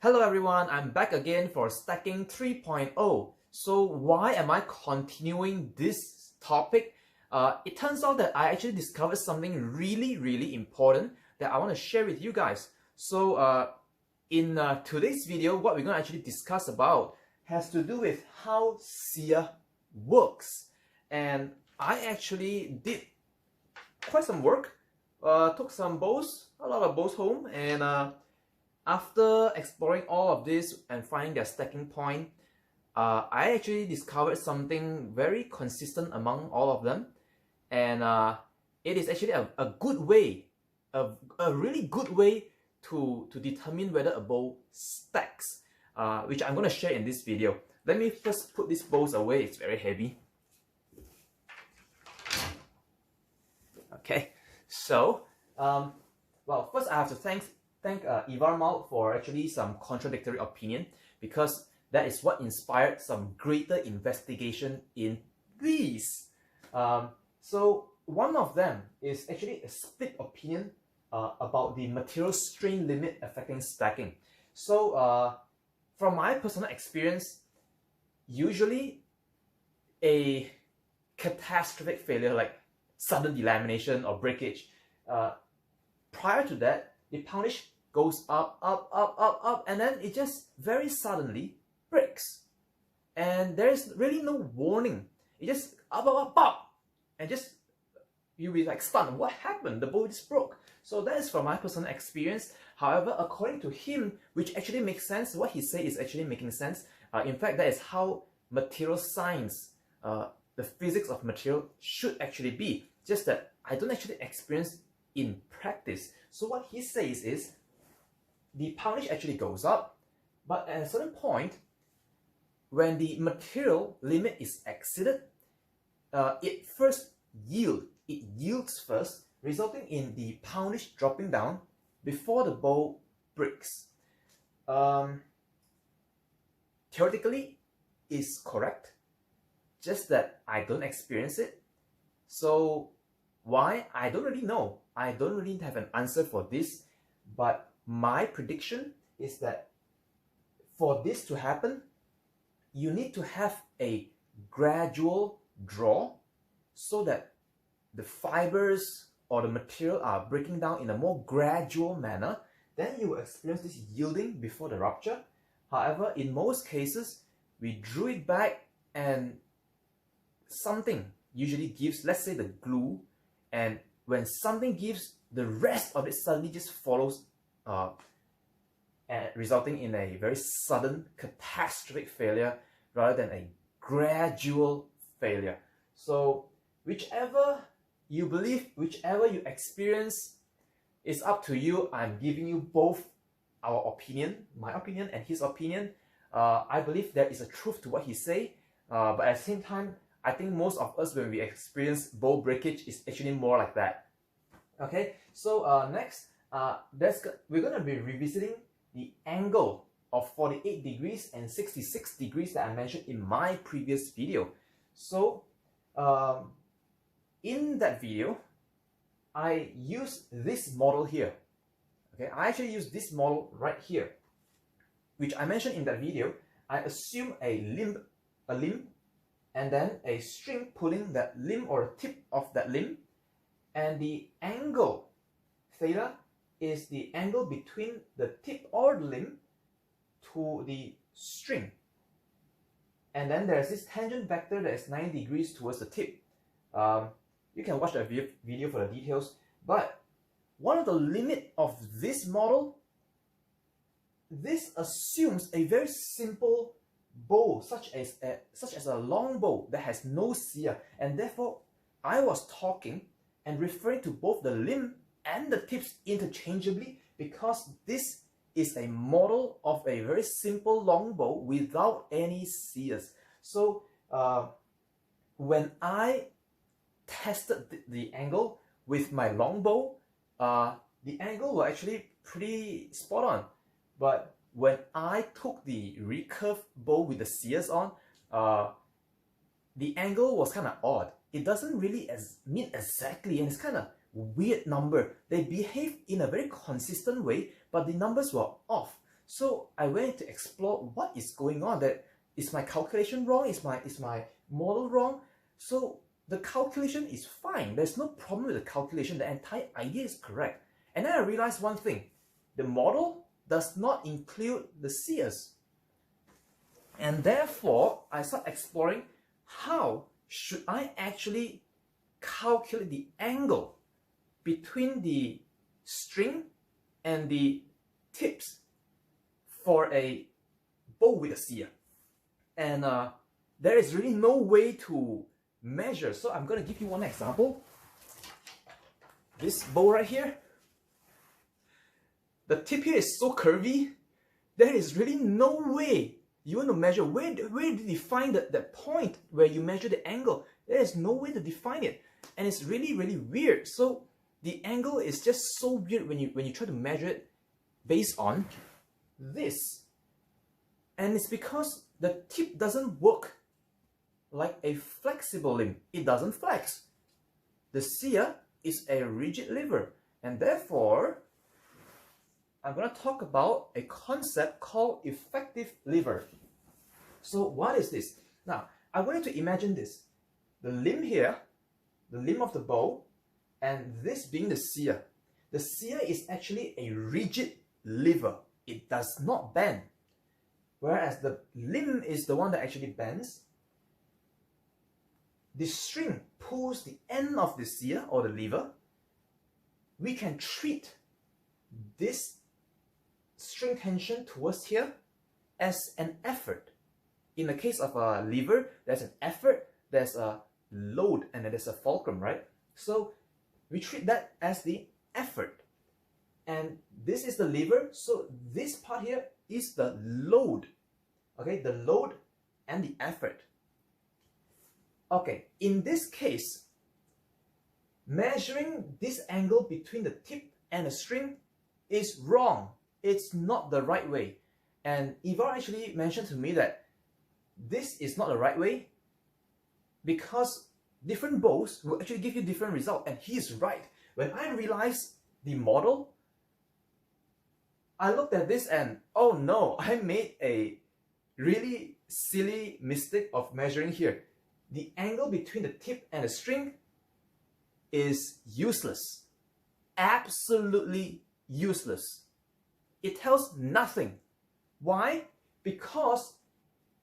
Hello everyone, I'm back again for Stacking 3.0. So why am I continuing this topic? It turns out that I actually discovered something really important that I want to share with you guys. So in today's video, what we're going to actually discuss about has to do with how Siyah works. And I actually did quite some work, took some bows, a lot of bows home, and after exploring all of this and finding their stacking point, I actually discovered something very consistent among all of them, and it is actually a good way, a really good way to determine whether a bow stacks, which I'm going to share in this video. Let me first put these bows away, it's very heavy. Okay, so, well, first I have to thank Ivar Mal for actually some contradictory opinion, because that is what inspired some greater investigation in these. So one of them is actually a split opinion about the material strain limit affecting stacking. So from my personal experience, usually a catastrophic failure like sudden delamination or breakage, prior to that, the poundage goes up, and then it just very suddenly breaks. And there's really no warning. It just up, and just you'll be like stunned. What happened? The bow just broke. So that is from my personal experience. However, according to him, which actually makes sense, what he said is actually making sense. In fact, that is how material science, the physics of material should actually be. Just that I don't actually experience in practice. So what he says is the poundage actually goes up, but at a certain point, when the material limit is exceeded, it yields first, resulting in the poundage dropping down before the bow breaks. Theoretically, is correct, just that I don't experience it. So why? I don't really know. I don't really have an answer for this, but my prediction is that for this to happen, you need to have a gradual draw so that the fibers or the material are breaking down in a more gradual manner. Then you will experience this yielding before the rupture. However, in most cases, we drew it back and something usually gives, let's say the glue, and when something gives, the rest of it suddenly just follows, resulting in a very sudden catastrophic failure rather than a gradual failure. So whichever you believe, whichever you experience, is up to you. I'm giving you both our opinion, my opinion and his opinion. I believe there is a truth to what he say, but at the same time, I think most of us, when we experience bow breakage, is actually more like that. Okay, so next, we're going to be revisiting the angle of 48 degrees and 66 degrees that I mentioned in my previous video. So in that video, I used this model here. Okay, I actually used this model right here, which I mentioned in that video. I assume a limb, and then a string pulling that limb or tip of that limb, and the angle theta is the angle between the tip or the limb to the string, and then there's this tangent vector that is 90 degrees towards the tip. You can watch that video for the details, but one of the limit of this model, this assumes a very simple bow, such as a long bow that has no Siyah, and therefore I was talking and referring to both the limb and the tips interchangeably, because this is a model of a very simple long bow without any Siyahs. So when I tested the angle with my long bow, the angle was actually pretty spot on, but when I took the recurve bow with the Siyahs on, the angle was kind of odd. It doesn't really mean exactly, and it's kind of weird number. They behave in a very consistent way, but the numbers were off. So I went to explore what is going on. That is my calculation wrong? Is my model wrong? So the calculation is fine. There's no problem with the calculation. The entire idea is correct. And then I realized one thing. The model does not include the Siyahs. And therefore, I start exploring how should I actually calculate the angle between the string and the tips for a bow with a Siyah. And there is really no way to measure. So I'm going to give you one example. This bow right here. The tip here is so curvy. There is really no way you want to measure. Where do you define that point where you measure the angle? There is no way to define it. And it's really, really weird. So the angle is just so weird when you try to measure it based on this. And it's because the tip doesn't work like a flexible limb. It doesn't flex. The Siyah is a rigid lever, and therefore I'm going to talk about a concept called effective lever. So what is this? Now, I want you to imagine this. The limb here, the limb of the bow, and this being the Siyah. The Siyah is actually a rigid lever. It does not bend. Whereas the limb is the one that actually bends. The string pulls the end of the Siyah or the lever. We can treat this string tension towards here as an effort. In the case of a lever, there's an effort, there's a load, and then there's a fulcrum, right? So we treat that as the effort. And this is the lever, so this part here is the load. Okay, the load and the effort. Okay, in this case, measuring this angle between the tip and the string is wrong. It's not the right way. And Ivar actually mentioned to me that this is not the right way because different bows will actually give you different results. And he's right. When I realized the model, I looked at this and, oh no, I made a really silly mistake of measuring here. The angle between the tip and the string is useless. Absolutely useless. It tells nothing. Why? Because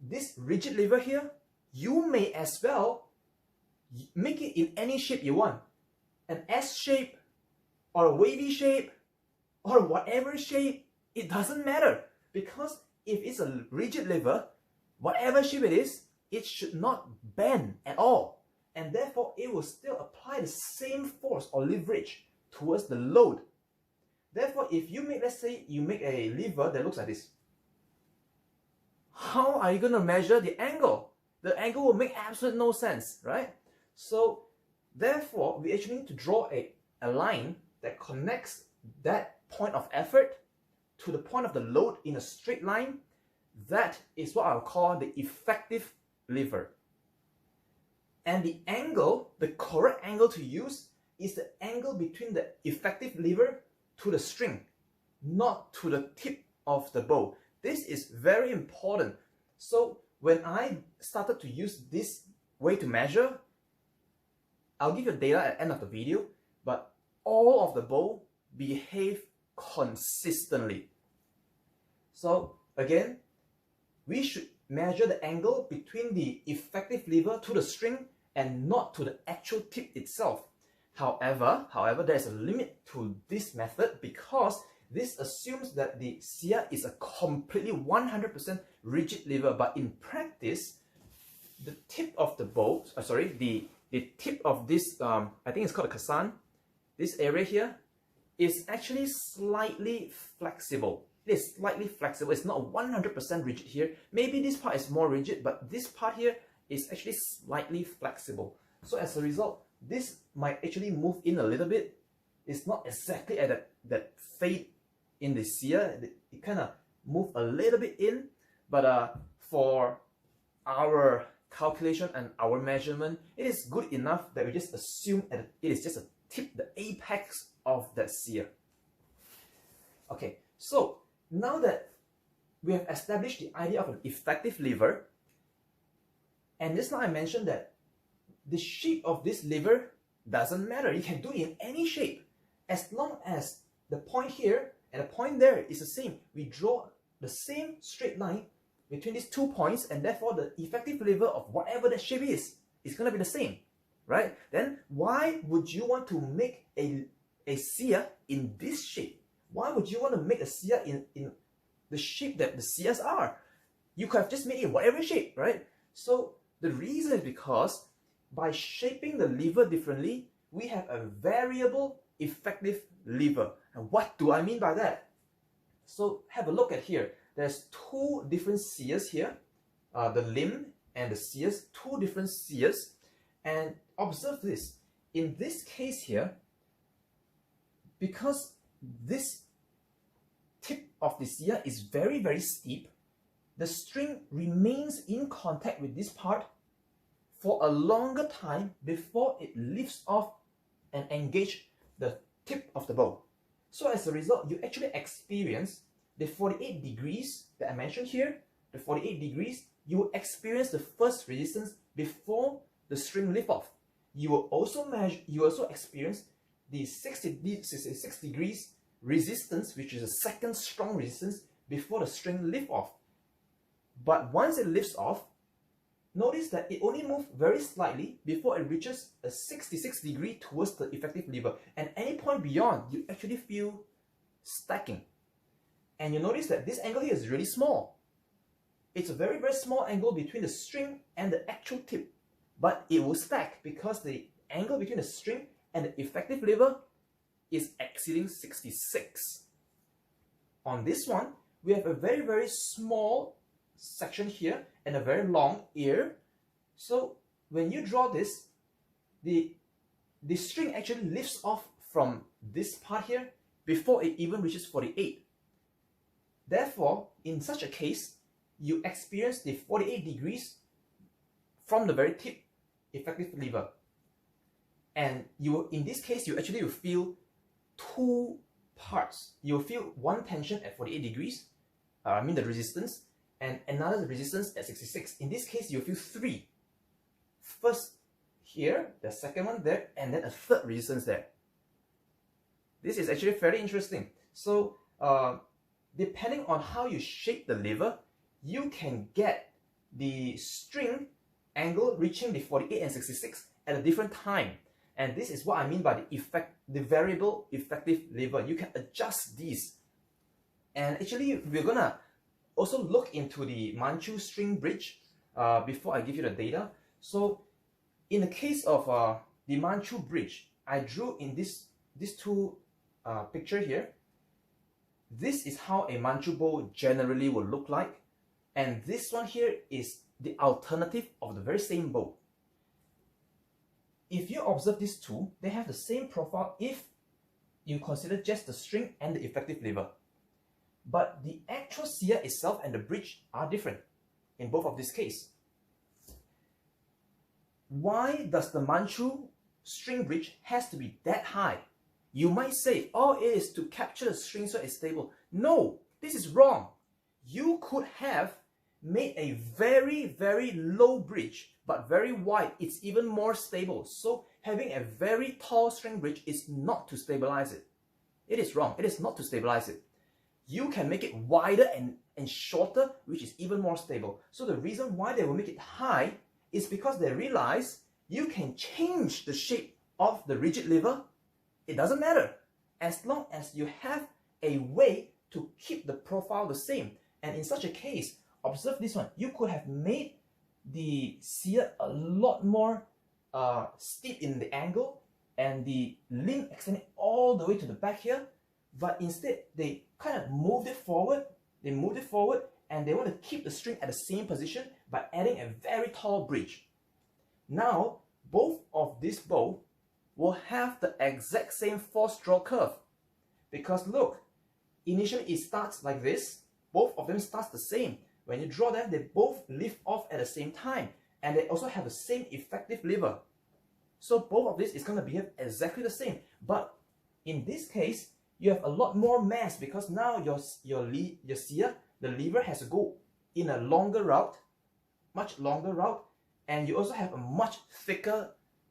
this rigid lever here, you may as well make it in any shape you want. An S shape, or a wavy shape, or whatever shape, it doesn't matter. Because if it's a rigid lever, whatever shape it is, it should not bend at all. And therefore, it will still apply the same force or leverage towards the load. Therefore, if you make, let's say, you make a lever that looks like this, how are you going to measure the angle? The angle will make absolutely no sense, right? So, therefore, we actually need to draw a line that connects that point of effort to the point of the load in a straight line. That is what I'll call the effective lever. And the angle, the correct angle to use, is the angle between the effective lever to the string, not to the tip of the bow. This is very important. So when I started to use this way to measure, I'll give you data at the end of the video, but all of the bow behave consistently. So again, we should measure the angle between the effective lever to the string and not to the actual tip itself. However, there's a limit to this method because this assumes that the Siyah is a completely 100% rigid lever, but in practice, the tip of the bow, the tip of this, I think it's called a Kasan, this area here, is actually slightly flexible. It is slightly flexible. It's not 100% rigid here. Maybe this part is more rigid, but this part here is actually slightly flexible. So as a result, this might actually move in a little bit. It's not exactly at that fade in the Siyah. It kind of move a little bit in, but for our calculation and our measurement, it is good enough that we just assume that it is just a tip, the apex of that Siyah. Okay, so now that we have established the idea of an effective lever. And just now I mentioned that the shape of this lever doesn't matter. You can do it in any shape. As long as the point here and the point there is the same, we draw the same straight line between these 2 points, and therefore the effective lever of whatever the shape is going to be the same, right? Then why would you want to make a Siyah in this shape? Why would you want to make a Siyah in the shape that the Siyahs are? You could have just made it whatever shape, right? So the reason is because by shaping the lever differently, we have a variable effective lever. And what do I mean by that? So have a look at here. There's 2 different Siyahs here, the limb and the Siyahs, 2 different Siyahs. And observe this. In this case here, because this tip of the Siyah is very, very steep, the string remains in contact with this part for a longer time before it lifts off and engages the tip of the bow. So as a result, you actually experience the 48 degrees that I mentioned here, the 48 degrees, you will experience the first resistance before the string lift off. You will also experience the 66 degrees resistance, which is the second strong resistance before the string lift off. But once it lifts off, notice that it only moves very slightly before it reaches a 66 degree towards the effective lever. And any point beyond, you actually feel stacking. And you notice that this angle here is really small. It's a very, very small angle between the string and the actual tip. But it will stack because the angle between the string and the effective lever is exceeding 66. On this one, we have a very, very small section here and a very long ear. So when you draw this, the string actually lifts off from this part here before it even reaches 48. Therefore, in such a case, you experience the 48 degrees from the very tip effective lever. And in this case, you actually will feel 2 parts. You'll feel one tension at 48 degrees, the resistance, and another resistance at 66. In this case, you'll feel 3. First here, the second one there, and then a third resistance there. This is actually fairly interesting. So, depending on how you shape the lever, you can get the string angle reaching the 48 and 66 at a different time. And this is what I mean by the variable effective lever. You can adjust these. And actually, we're gonna also look into the Manchu string bridge before I give you the data. So in the case of the Manchu bridge, I drew in these 2 picture here. This is how a Manchu bow generally will look like. And this one here is the alternative of the very same bow. If you observe these 2, they have the same profile if you consider just the string and the effective lever. But the actual Siyah itself and the bridge are different in both of these cases. Why does the Manchu string bridge has to be that high? You might say, oh, it is to capture the string so it's stable. No, this is wrong. You could have made a very, very low bridge, but very wide. It's even more stable. So having a very tall string bridge is not to stabilize it. It is wrong. It is not to stabilize it. You can make it wider and shorter, which is even more stable. So the reason why they will make it high is because they realize you can change the shape of the rigid lever. It doesn't matter, as long as you have a way to keep the profile the same. And in such a case, observe this one. You could have made the Siyah a lot more steep in the angle and the limb extended all the way to the back here. But instead, they kind of moved it forward. They moved it forward and they want to keep the string at the same position by adding a very tall bridge. Now, both of these bow will have the exact same force draw curve. Because look, initially it starts like this. Both of them starts the same. When you draw them, they both lift off at the same time. And they also have the same effective lever. So both of this is going to behave exactly the same. But in this case, you have a lot more mass because now your Siyah the lever has to go in a longer route, much longer route, and you also have a much thicker,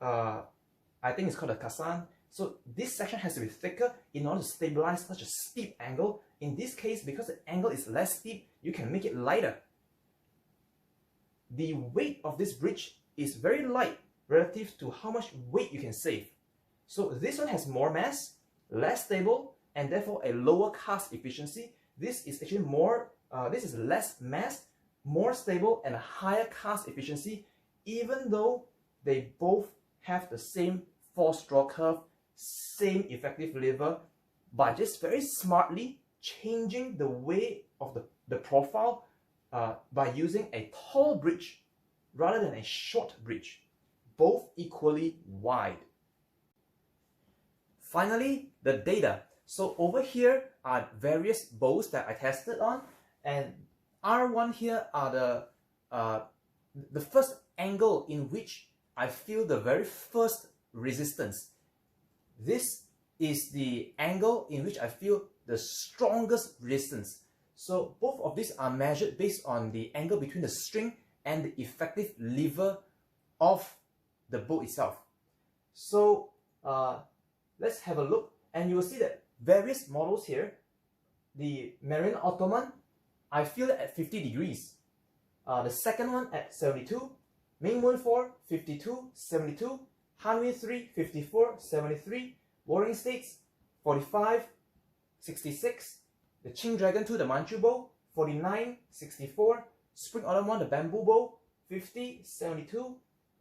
I think it's called a casan. So this section has to be thicker in order to stabilize such a steep angle. In this case, because the angle is less steep, you can make it lighter. The weight of this bridge is very light relative to how much weight you can save. So this one has more mass, less stable, and therefore a lower cast efficiency. This is actually more, this is less mass, more stable, and a higher cast efficiency, even though they both have the same force-draw curve, same effective lever, by just very smartly changing the way of the profile by using a tall bridge rather than a short bridge, both equally wide. Finally, the data. So over here are various bows that I tested on, and R1 here are the first angle in which I feel the very first resistance. This is the angle in which I feel the strongest resistance. So both of these are measured based on the angle between the string and the effective lever of the bow itself. So let's have a look, and you will see that various models here. The Marine Ottoman, I feel it at 50 degrees. The second one at 72. Mingmun 4, 52, 72. Hanwei 3, 54, 73. Warring States, 45, 66. The Qing Dragon 2, the Manchu bow, 49, 64. Spring Autumn 1, the Bamboo bow, 50, 72.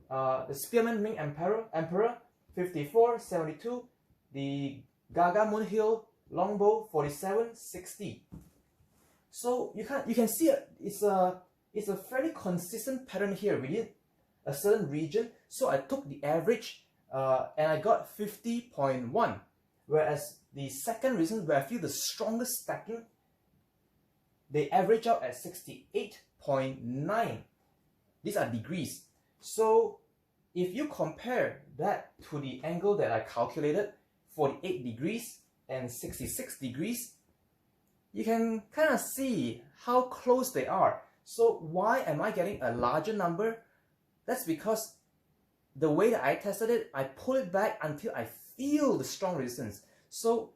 The Spearman Ming Emperor, 54, 72. The Gaga Moonhill longbow, 47, 60. So you can see it's a fairly consistent pattern here within a certain region. So I took the average and I got 50.1. Whereas the second reason where I feel the strongest stacking, they average out at 68.9. These are degrees. So if you compare that to the angle that I calculated, 48 degrees and 66 degrees, you can kind of see how close they are. So why am I getting a larger number? That's because the way that I tested it, I pull it back until I feel the strong resistance. So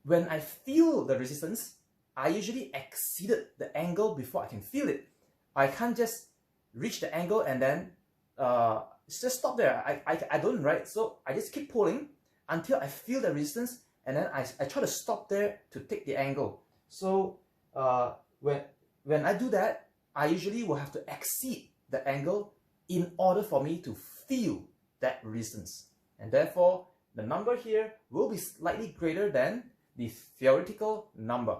when I feel the resistance, I usually exceeded the angle before I can feel it. I can't just reach the angle and then just stop there. I don't, right? So I just keep pulling until I feel the resistance, and then I try to stop there to take the angle. So when I do that, I usually will have to exceed the angle in order for me to feel that resistance. And therefore, the number here will be slightly greater than the theoretical number.